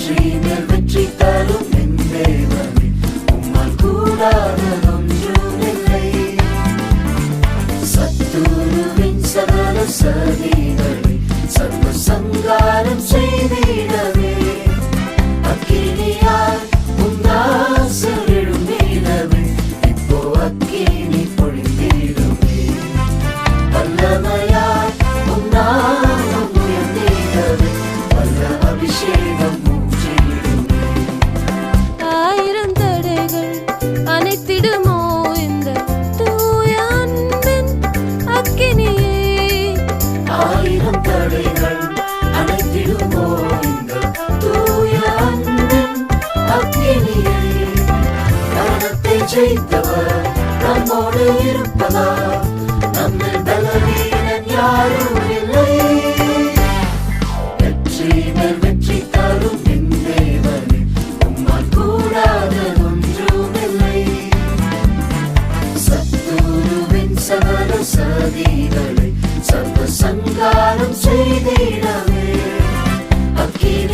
வெற்றி மேல் வெற்றி தரும் என் தேவனே, உம்மால் கூடாததொன்றுமில்லை. சத்துருவின் சகல சதிகளை சர்வ சங்காரம் செய்திடவே, அக்கினியால் உன்னாசல் எழும்பிடவே, இப்போ அக்கினி பொழிந்திடுவே. வல்லமையால் உன்னாமம் உயர்ந்திடவே, வல்ல அபிஷேகம் ஊற்றிடுவே. ஆயிரம் தடைகள் அனைத்திடுமோ இந்த தூய அன்பின் அக்கினியே. ஆயிரம் தடைகள் அனைத்திடுமோ இந்த தூய அன்பின் அக்கினியே. மரணத்தை ஜெயித்தவர் நம்மோடு இருப்பதா, நம்மில் பலவீனன் யாரும் இல்லை. வெற்றி மேல் வெற்றி தரும் என் தேவனே, உம்மால் கூடாததொன்றுமில்லை. சத்துருவின் சகல சதிகளை சர்வ சங்காரம் செய்திடவே, அக்கினி